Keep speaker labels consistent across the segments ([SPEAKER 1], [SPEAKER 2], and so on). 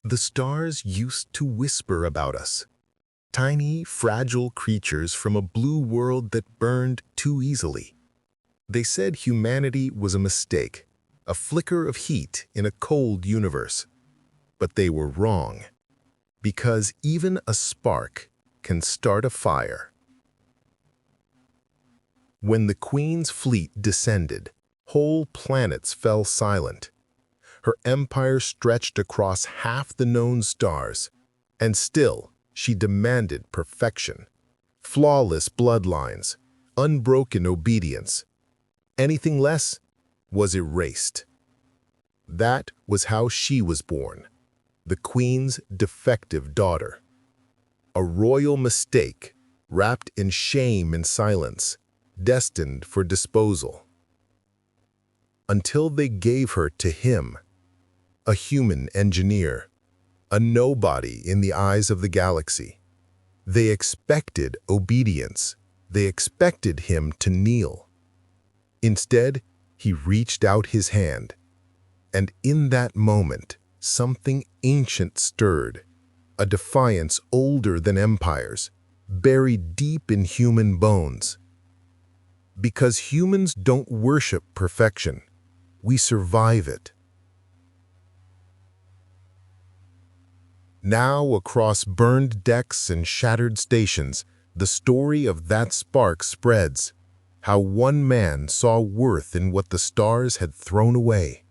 [SPEAKER 1] The stars used to whisper about us, tiny, fragile creatures from a blue world that burned too easily. They said humanity was a mistake, a flicker of heat in a cold universe. But they were wrong, because even a spark can start a fire. When the Queen's fleet descended, whole planets fell silent. Her empire stretched across half the known stars, and still she demanded perfection. Flawless bloodlines, unbroken obedience. Anything less was erased. That was how she was born, the Queen's defective daughter. A royal mistake, wrapped in shame and silence, destined for disposal. Until they gave her to him, a human engineer, a nobody in the eyes of the galaxy. They expected obedience. They expected him to kneel. Instead, he reached out his hand, and in that moment, something ancient stirred, a defiance older than empires, buried deep in human bones. Because humans don't worship perfection, we survive it. Now, across burned decks and shattered stations, the story of that spark spreads, how one man saw worth in what the stars had thrown away,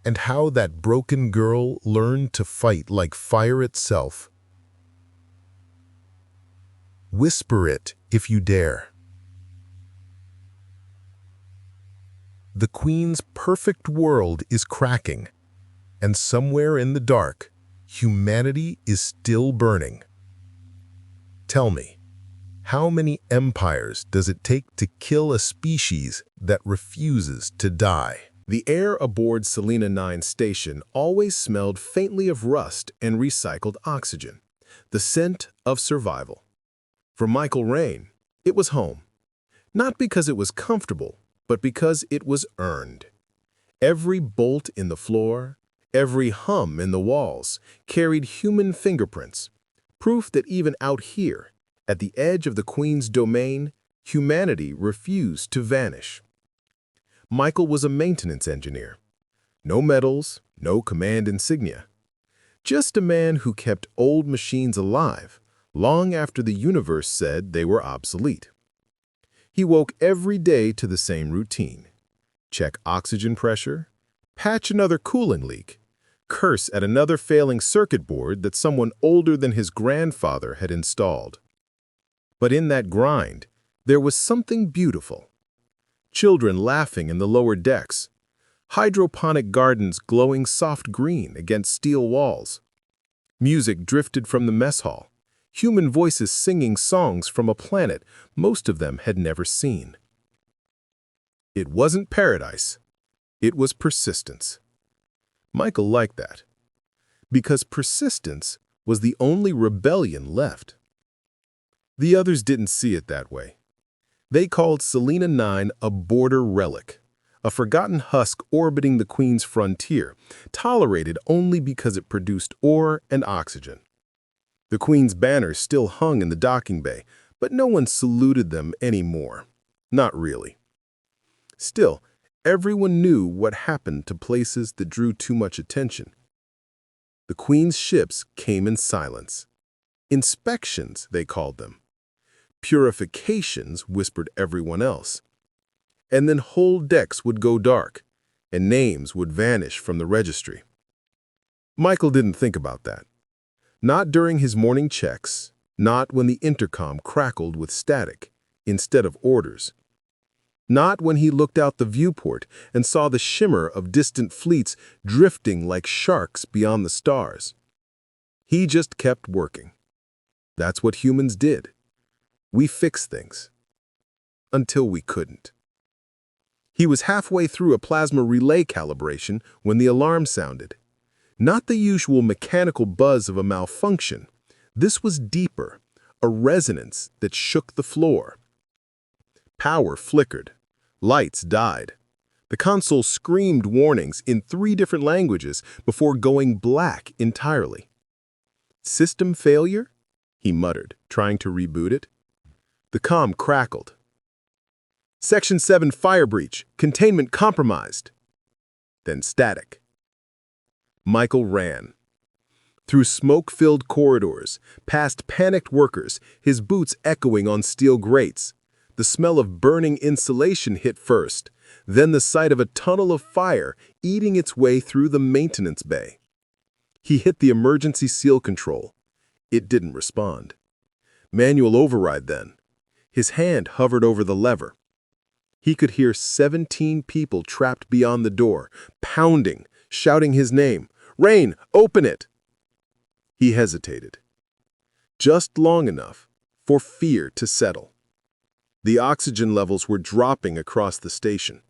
[SPEAKER 1] and how that broken girl learned to fight like fire itself. Whisper it if you dare. The Queen's perfect world is cracking, and somewhere in the dark, humanity is still burning. Tell me, how many empires does it take to kill a species that refuses to die? The air aboard Selena 9's station always smelled faintly of rust and recycled oxygen, the scent of survival. For Michael Rain, it was home. Not because it was comfortable, but because it was earned. Every bolt in the floor, every hum in the walls carried human fingerprints, proof that even out here, at the edge of the Queen's domain, humanity refused to vanish. Michael was a maintenance engineer. No medals, no command insignia. Just a man who kept old machines alive long after the universe said they were obsolete. He woke every day to the same routine. Check oxygen pressure, patch another cooling leak, curse at another failing circuit board that someone older than his grandfather had installed. But in that grind, there was something beautiful. Children laughing in the lower decks, hydroponic gardens glowing soft green against steel walls. Music drifted from the mess hall, human voices singing songs from a planet most of them had never seen. It wasn't paradise, it was persistence. Michael liked that, because persistence was the only rebellion left. The others didn't see it that way. They called Selena 9 a border relic, a forgotten husk orbiting the Queen's frontier, tolerated only because it produced ore and oxygen. The Queen's banners still hung in the docking bay, but no one saluted them anymore. Not really. Still, everyone knew what happened to places that drew too much attention. The Queen's ships came in silence. Inspections, they called them. Purifications, whispered everyone else. And then whole decks would go dark, and names would vanish from the registry. Michael didn't think about that. Not during his morning checks, not when the intercom crackled with static instead of orders. Not when he looked out the viewport and saw the shimmer of distant fleets drifting like sharks beyond the stars. He just kept working. That's what humans did. We fixed things. Until we couldn't. He was halfway through a plasma relay calibration when the alarm sounded. Not the usual mechanical buzz of a malfunction. This was deeper, a resonance that shook the floor. Power flickered. Lights died. The console screamed warnings in 3 different languages before going black entirely. "System failure?" he muttered, trying to reboot it. The comm crackled. "Section 7 fire breach. Containment compromised." Then static. Michael ran. Through smoke-filled corridors, past panicked workers, his boots echoing on steel grates. The smell of burning insulation hit first, then the sight of a tunnel of fire eating its way through the maintenance bay. He hit the emergency seal control. It didn't respond. Manual override then. His hand hovered over the lever. He could hear 17 people trapped beyond the door, pounding, shouting his name. "Rain, open it!" He hesitated. Just long enough for fear to settle. The oxygen levels were dropping across the station.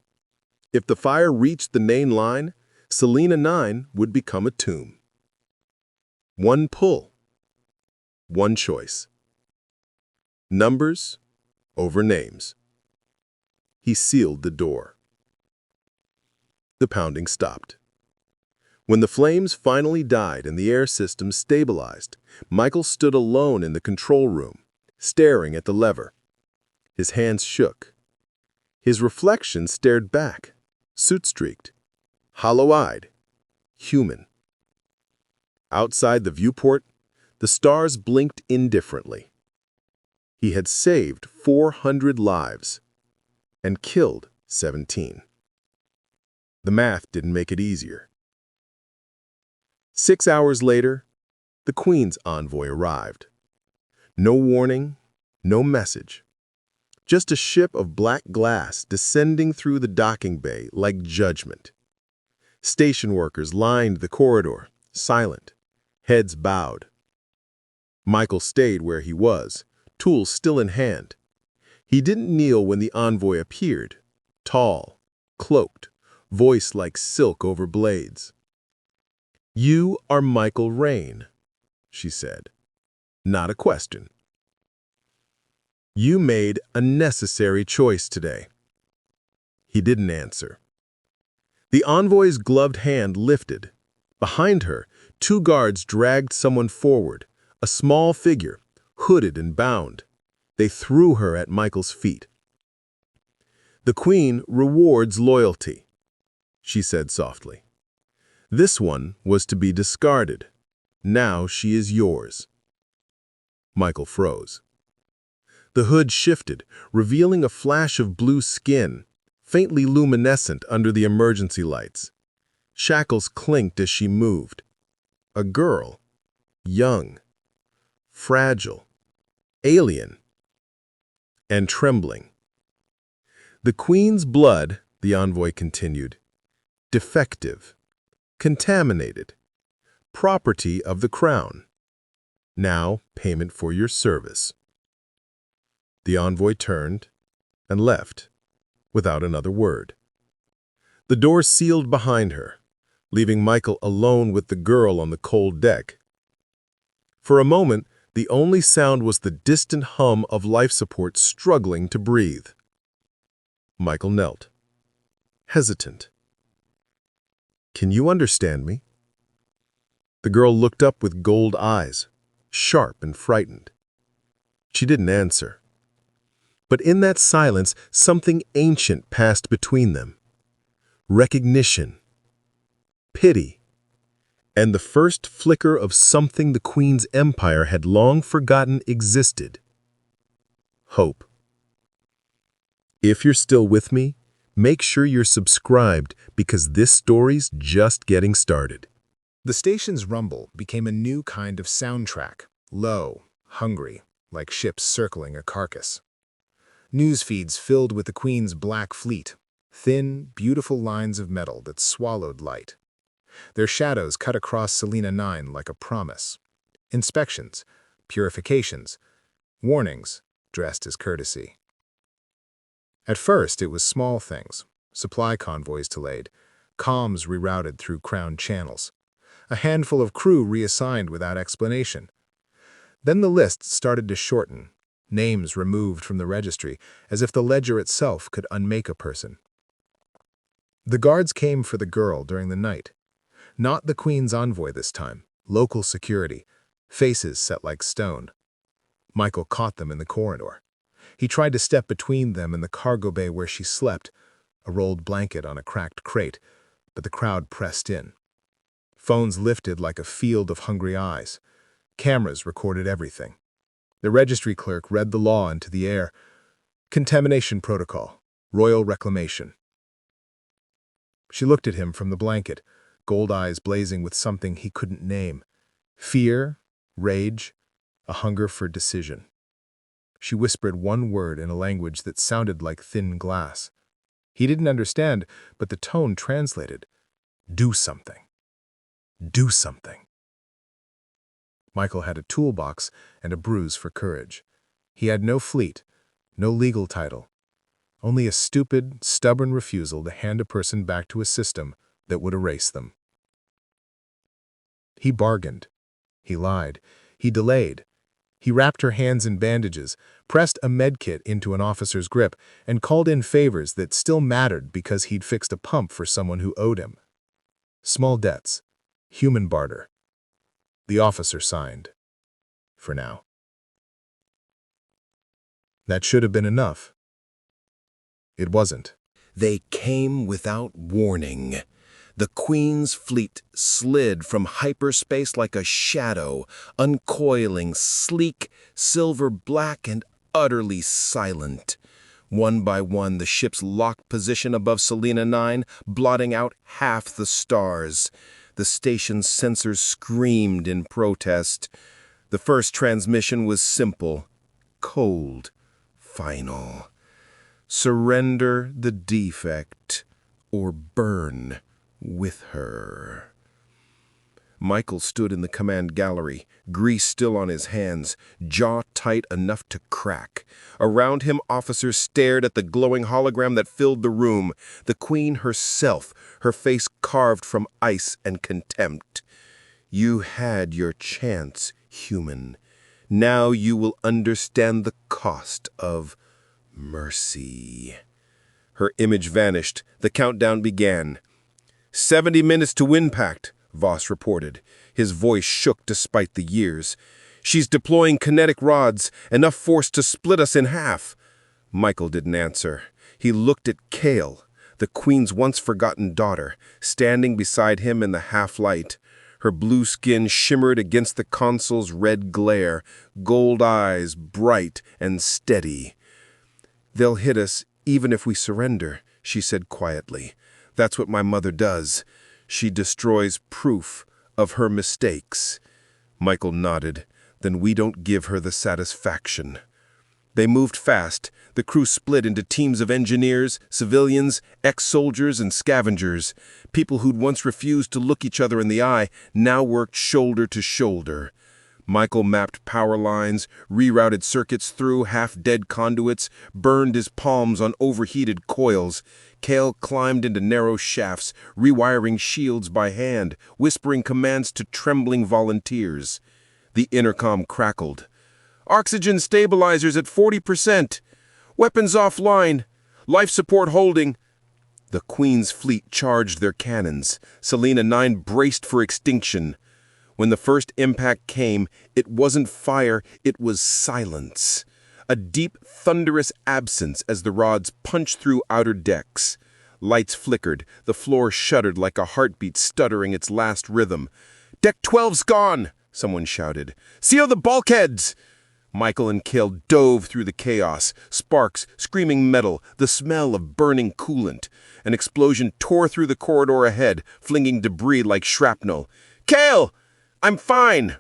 [SPEAKER 1] If the fire reached the main line, Selena 9 would become a tomb. One pull. One choice. Numbers over names. He sealed the door. The pounding stopped. When the flames finally died and the air system stabilized, Michael stood alone in the control room, staring at the lever. His hands shook. His reflection stared back, soot-streaked, hollow-eyed, human. Outside the viewport, the stars blinked indifferently. He had saved 400 lives and killed 17. The math didn't make it easier. 6 hours later, the Queen's envoy arrived. No warning, no message. Just a ship of black glass descending through the docking bay like judgment. Station workers lined the corridor, silent, heads bowed. Michael stayed where he was, tools still in hand. He didn't kneel when the envoy appeared, tall, cloaked, voice like silk over blades. "You are Michael Rain," she said. Not a question. "You made a necessary choice today." He didn't answer. The envoy's gloved hand lifted. Behind her, 2 guards dragged someone forward, a small figure, hooded and bound. They threw her at Michael's feet. "The Queen rewards loyalty," she said softly. "This one was to be discarded. Now she is yours." Michael froze. The hood shifted, revealing a flash of blue skin, faintly luminescent under the emergency lights. Shackles clinked as she moved. A girl, young, fragile, alien, and trembling. "The Queen's blood," the envoy continued, "defective, contaminated, property of the Crown. Now payment for your service." The envoy turned and left, without another word. The door sealed behind her, leaving Michael alone with the girl on the cold deck. For a moment, the only sound was the distant hum of life support struggling to breathe. Michael knelt, hesitant. "Can you understand me?" The girl looked up with gold eyes, sharp and frightened. She didn't answer. But in that silence, something ancient passed between them. Recognition, pity, and the first flicker of something the Queen's empire had long forgotten existed. Hope. If you're still with me, make sure you're subscribed because this story's just getting started.
[SPEAKER 2] The station's rumble became a new kind of soundtrack, low, hungry, like ships circling a carcass. News feeds filled with the Queen's black fleet, thin, beautiful lines of metal that swallowed light. Their shadows cut across Selena 9 like a promise. Inspections, purifications, warnings dressed as courtesy. At first, it was small things, supply convoys delayed, comms rerouted through Crown channels, a handful of crew reassigned without explanation. Then the list started to shorten, names removed from the registry, as if the ledger itself could unmake a person. The guards came for the girl during the night. Not the Queen's envoy this time, local security, faces set like stone. Michael caught them in the corridor. He tried to step between them and the cargo bay where she slept, a rolled blanket on a cracked crate, but the crowd pressed in. Phones lifted like a field of hungry eyes. Cameras recorded everything. The registry clerk read the law into the air. Contamination protocol. Royal reclamation. She looked at him from the blanket, gold eyes blazing with something he couldn't name. Fear, rage, a hunger for decision. She whispered one word in a language that sounded like thin glass. He didn't understand, but the tone translated. Do something. Do something. Michael had a toolbox and a bruise for courage. He had no fleet, no legal title, only a stupid, stubborn refusal to hand a person back to a system that would erase them. He bargained. He lied. He delayed. He wrapped her hands in bandages, pressed a medkit into an officer's grip, and called in favors that still mattered because he'd fixed a pump for someone who owed him. Small debts. Human barter. The officer signed. For now. That should have been enough. It wasn't.
[SPEAKER 3] They came without warning. The Queen's fleet slid from hyperspace like a shadow, uncoiling, sleek, silver-black, and utterly silent. One by one, the ships locked position above Selena 9, blotting out half the stars. The station's sensors screamed in protest. The first transmission was simple, cold, final. Surrender the defect, or burn with her. Michael stood in the command gallery, grease still on his hands, jaw tight enough to crack. Around him, officers stared at the glowing hologram that filled the room, the Queen herself, her face carved from ice and contempt. You had your chance, human. Now you will understand the cost of mercy. Her image vanished. The countdown began. 70 minutes to impact, Voss reported. His voice shook despite the years. She's deploying kinetic rods, enough force to split us in half. Michael didn't answer. He looked at Kale, the Queen's once-forgotten daughter, standing beside him in the half-light. Her blue skin shimmered against the console's red glare, gold eyes bright and steady. They'll hit us even if we surrender, she said quietly. That's what my mother does. She destroys proof of her mistakes. Michael nodded. Then we don't give her the satisfaction. They moved fast. The crew split into teams of engineers, civilians, ex-soldiers, and scavengers. People who'd once refused to look each other in the eye now worked shoulder to shoulder. Michael mapped power lines, rerouted circuits through half-dead conduits, burned his palms on overheated coils. Kale climbed into narrow shafts, rewiring shields by hand, whispering commands to trembling volunteers. The intercom crackled. Oxygen stabilizers at 40%. Weapons offline. Life support holding. The Queen's fleet charged their cannons. Selena 9 braced for extinction. When the first impact came, it wasn't fire, it was silence. A deep, thunderous absence as the rods punched through outer decks. Lights flickered, the floor shuddered like a heartbeat stuttering its last rhythm. Deck 12's gone, someone shouted. Seal the bulkheads! Michael and Kale dove through the chaos, sparks, screaming metal, the smell of burning coolant. An explosion tore through the corridor ahead, flinging debris like shrapnel. Kale! I'm fine!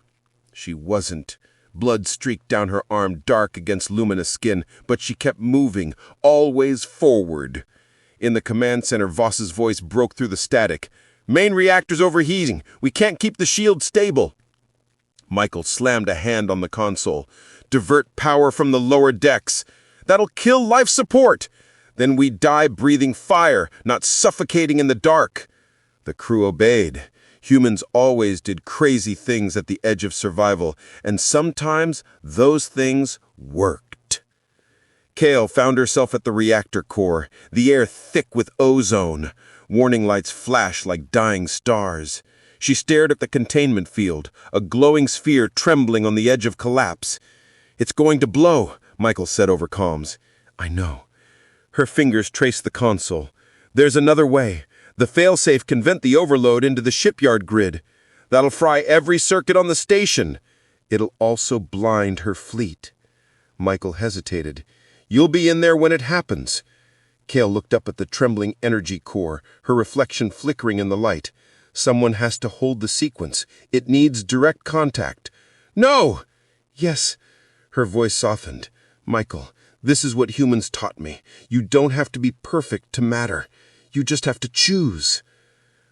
[SPEAKER 3] She wasn't. Blood streaked down her arm, dark against luminous skin, but she kept moving, always forward. In the command center, Voss's voice broke through the static. Main reactor's overheating. We can't keep the shield stable. Michael slammed a hand on the console. Divert power from the lower decks. That'll kill life support. Then we die breathing fire, not suffocating in the dark. The crew obeyed. Humans always did crazy things at the edge of survival, and sometimes those things worked. Kale found herself at the reactor core, the air thick with ozone. Warning lights flashed like dying stars. She stared at the containment field, a glowing sphere trembling on the edge of collapse. "It's going to blow," Michael said over comms. "I know." Her fingers traced the console. "There's another way. The failsafe can vent the overload into the shipyard grid. That'll fry every circuit on the station. It'll also blind her fleet." Michael hesitated. "You'll be in there when it happens." Kale looked up at the trembling energy core, her reflection flickering in the light. "Someone has to hold the sequence. It needs direct contact." "No!" "Yes." Her voice softened. "Michael, this is what humans taught me. You don't have to be perfect to matter. You just have to choose."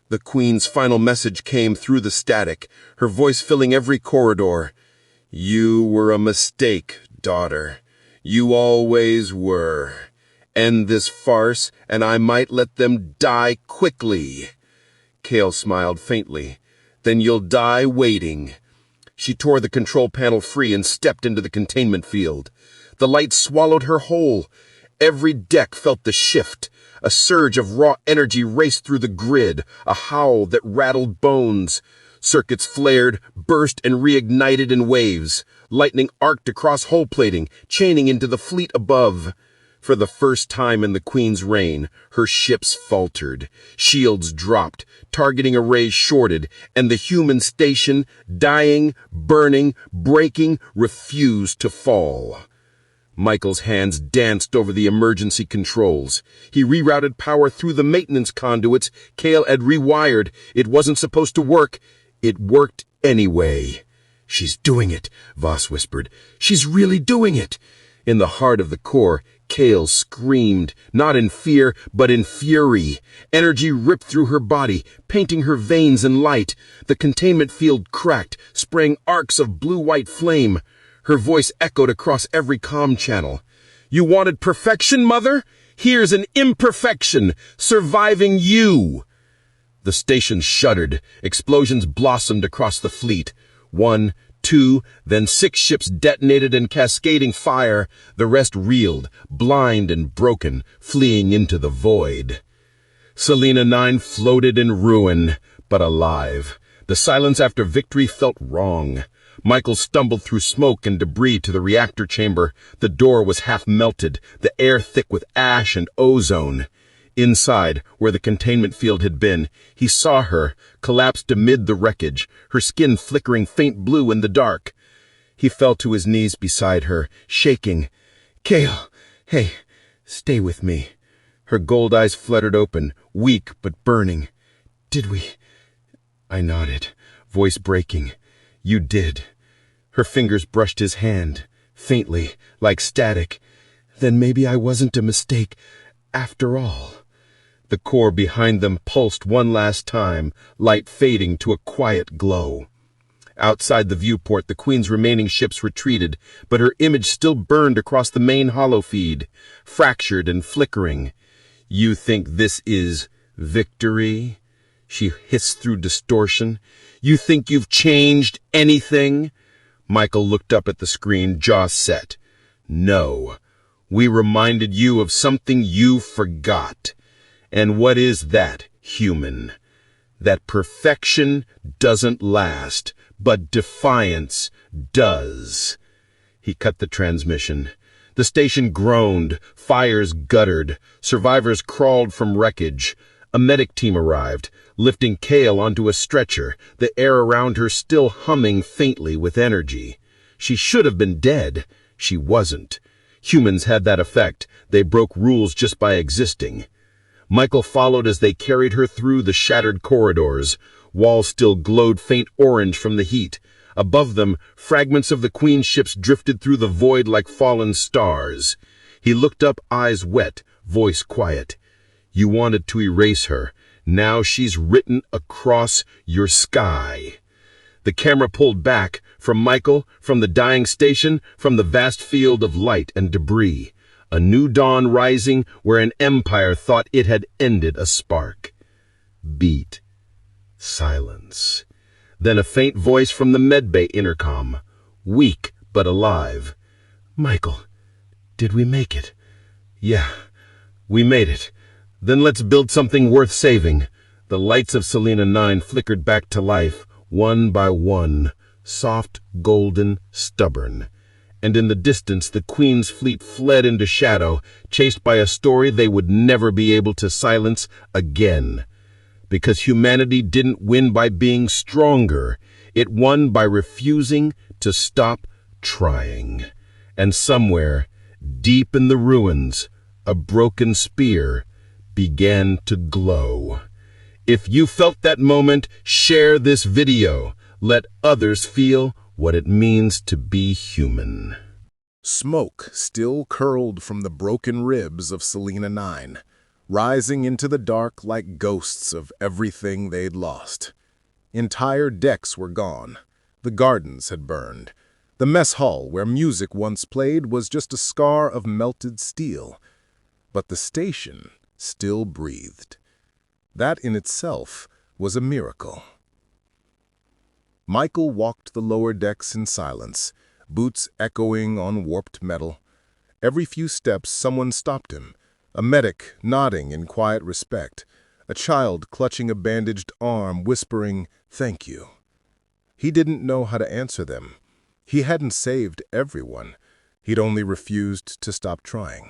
[SPEAKER 3] The Queen's final message came through the static, her voice filling every corridor. "You were a mistake, daughter. You always were. End this farce, and I might let them die quickly." Kale smiled faintly. "Then you'll die waiting." She tore the control panel free and stepped into the containment field. The light swallowed her whole. Every deck felt the shift. A surge of raw energy raced through the grid, a howl that rattled bones. Circuits flared, burst, and reignited in waves. Lightning arced across hull plating, chaining into the fleet above. For the first time in the Queen's reign, her ships faltered. Shields dropped, targeting arrays shorted, and the human station, dying, burning, breaking, refused to fall. Michael's hands danced over the emergency controls. He rerouted power through the maintenance conduits Kale had rewired. It wasn't supposed to work. It worked anyway. "She's doing it," Voss whispered. "She's really doing it." In the heart of the core, Kale screamed, not in fear, but in fury. Energy ripped through her body, painting her veins in light. The containment field cracked, spraying arcs of blue-white flame. Her voice echoed across every comm channel. "You wanted perfection, Mother? Here's an imperfection, surviving you." The station shuddered. Explosions blossomed across the fleet. 1, 2, then 6 ships detonated in cascading fire. The rest reeled, blind and broken, fleeing into the void. Selena 9 floated in ruin, but alive. The silence after victory felt wrong. Michael stumbled through smoke and debris to the reactor chamber. The door was half melted, the air thick with ash and ozone. Inside, where the containment field had been, he saw her, collapsed amid the wreckage, her skin flickering faint blue in the dark. He fell to his knees beside her, shaking. "Kale, hey, stay with me." Her gold eyes fluttered open, weak but burning. "Did we?" I nodded, voice breaking. "You did." Her fingers brushed his hand, faintly, like static. "Then maybe I wasn't a mistake, after all." The core behind them pulsed one last time, light fading to a quiet glow. Outside the viewport, the Queen's remaining ships retreated, but her image still burned across the main holofeed, fractured and flickering. "You think this is victory?" she hissed through distortion. "You think you've changed anything?" Michael looked up at the screen, jaw set. "No. We reminded you of something you forgot. And what is that, human? That perfection doesn't last, but defiance does." He cut the transmission. The station groaned, fires guttered, survivors crawled from wreckage. A medic team arrived, lifting Kale onto a stretcher, the air around her still humming faintly with energy. She should have been dead. She wasn't. Humans had that effect. They broke rules just by existing. Michael followed as they carried her through the shattered corridors. Walls still glowed faint orange from the heat. Above them, fragments of the Queen's ships drifted through the void like fallen stars. He looked up, eyes wet, voice quiet. "You wanted to erase her. Now she's written across your sky." The camera pulled back, from Michael, from the dying station, from the vast field of light and debris. A new dawn rising where an empire thought it had ended a spark. Beat. Silence. Then a faint voice from the medbay intercom. Weak but alive. "Michael, did we make it?" "Yeah, we made it. Then let's build something worth saving. The lights of Selena 9 flickered back to life, one by one, soft, golden, stubborn. And in the distance, the Queen's fleet fled into shadow, chased by a story they would never be able to silence again. Because humanity didn't win by being stronger. It won by refusing to stop trying. And somewhere, deep in the ruins, a broken spear began to glow. If you felt that moment, share this video. Let others feel what it means to be human.
[SPEAKER 2] Smoke still curled from the broken ribs of Selena 9, rising into the dark like ghosts of everything they'd lost. Entire decks were gone. The gardens had burned. The mess hall where music once played was just a scar of melted steel. But the station still breathed. That in itself was a miracle. Michael walked the lower decks in silence, boots echoing on warped metal. Every few steps someone stopped him, a medic nodding in quiet respect, a child clutching a bandaged arm whispering, "Thank you." He didn't know how to answer them. He hadn't saved everyone. He'd only refused to stop trying.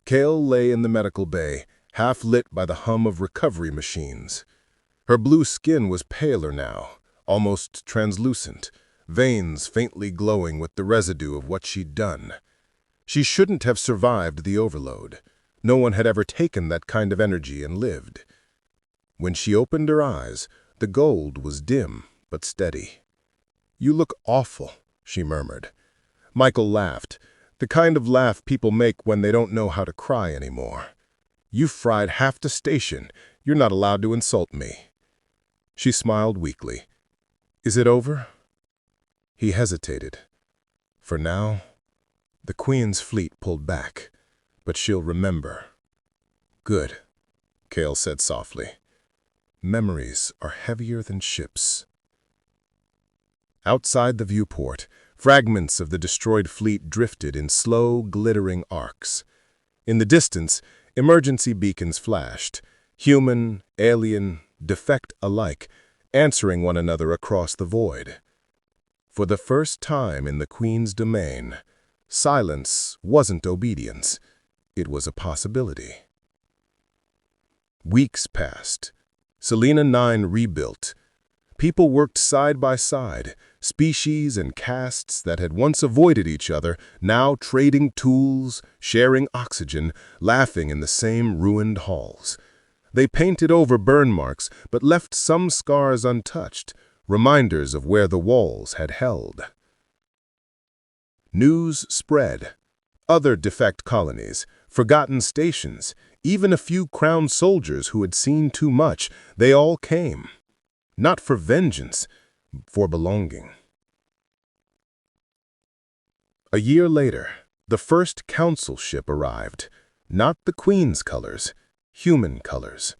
[SPEAKER 2] Kale lay in the medical bay, half lit by the hum of recovery machines. Her blue skin was paler now, almost translucent, veins faintly glowing with the residue of what she'd done. She shouldn't have survived the overload. No one had ever taken that kind of energy and lived. When she opened her eyes, the gold was dim but steady. "You look awful," she murmured. Michael laughed, the kind of laugh people make when they don't know how to cry anymore. "You've fried half the station. You're not allowed to insult me." She smiled weakly. "Is it over?" He hesitated. "For now, the Queen's fleet pulled back, but she'll remember." "Good," Kale said softly. "Memories are heavier than ships." Outside the viewport, fragments of the destroyed fleet drifted in slow, glittering arcs. In the distance, emergency beacons flashed, human, alien, defect alike, answering one another across the void. For the first time in the Queen's domain, silence wasn't obedience. It was a possibility. Weeks passed. Selena 9 rebuilt. People worked side by side, species and castes that had once avoided each other, now trading tools, sharing oxygen, laughing in the same ruined halls. They painted over burn marks, but left some scars untouched, reminders of where the walls had held. News spread. Other defect colonies, forgotten stations, even a few crown soldiers who had seen too much, they all came. Not for vengeance, for belonging. A year later, the first council ship arrived. Not the Queen's colors, human colors.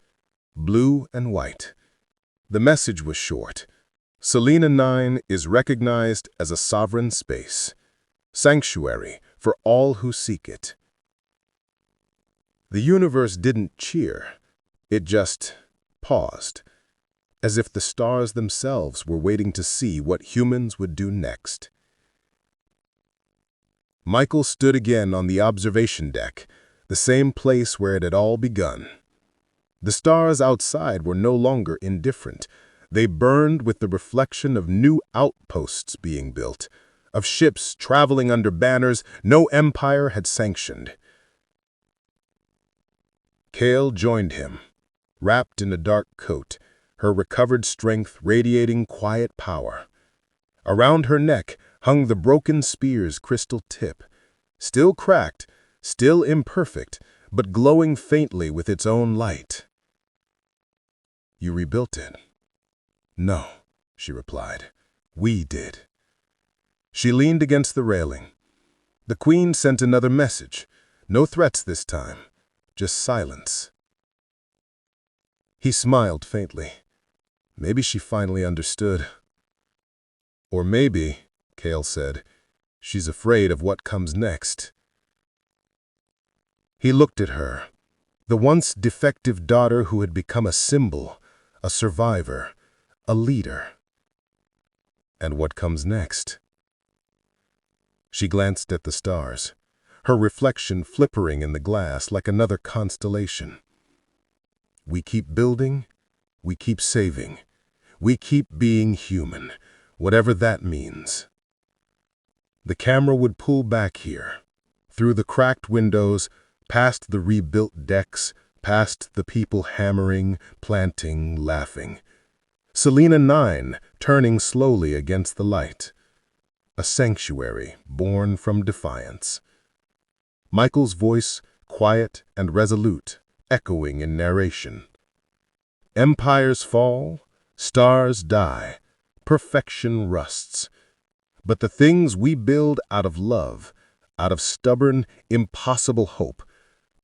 [SPEAKER 2] Blue and white. The message was short. Selena 9 is recognized as a sovereign space. Sanctuary for all who seek it. The universe didn't cheer. It just paused, as if the stars themselves were waiting to see what humans would do next. Michael stood again on the observation deck, the same place where it had all begun. The stars outside were no longer indifferent. They burned with the reflection of new outposts being built, of ships traveling under banners no empire had sanctioned. Kale joined him, wrapped in a dark coat, her recovered strength radiating quiet power. Around her neck hung the broken spear's crystal tip, still cracked, still imperfect, but glowing faintly with its own light. "You rebuilt it?" "No," she replied. "We did." She leaned against the railing. The Queen sent another message. No threats this time, just silence. He smiled faintly. Maybe she finally understood. "Or maybe," Kale said, "she's afraid of what comes next." He looked at her,
[SPEAKER 1] The once defective daughter who had become a symbol, a survivor, a leader. And what comes next? She glanced at the stars, her reflection flickering in the glass like another constellation. We keep building, we keep saving, we keep being human, whatever that means. The camera would pull back here, through the cracked windows, past the rebuilt decks, past the people hammering, planting, laughing. Selena 9 turning slowly against the light. A sanctuary born from defiance. Michael's voice, quiet and resolute, echoing in narration. Empires fall, stars die, perfection rusts. But the things we build out of love, out of stubborn, impossible hope,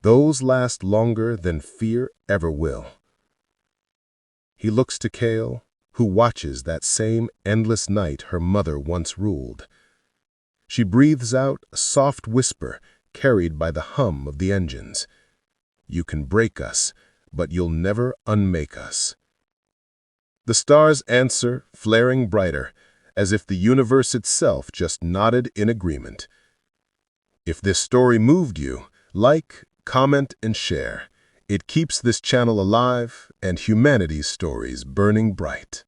[SPEAKER 1] those last longer than fear ever will. He looks to Kale, who watches that same endless night her mother once ruled. She breathes out a soft whisper carried by the hum of the engines. You can break us, but you'll never unmake us. The stars answer, flaring brighter, as if the universe itself just nodded in agreement. If this story moved you, like, comment, and share. It keeps this channel alive and humanity's stories burning bright.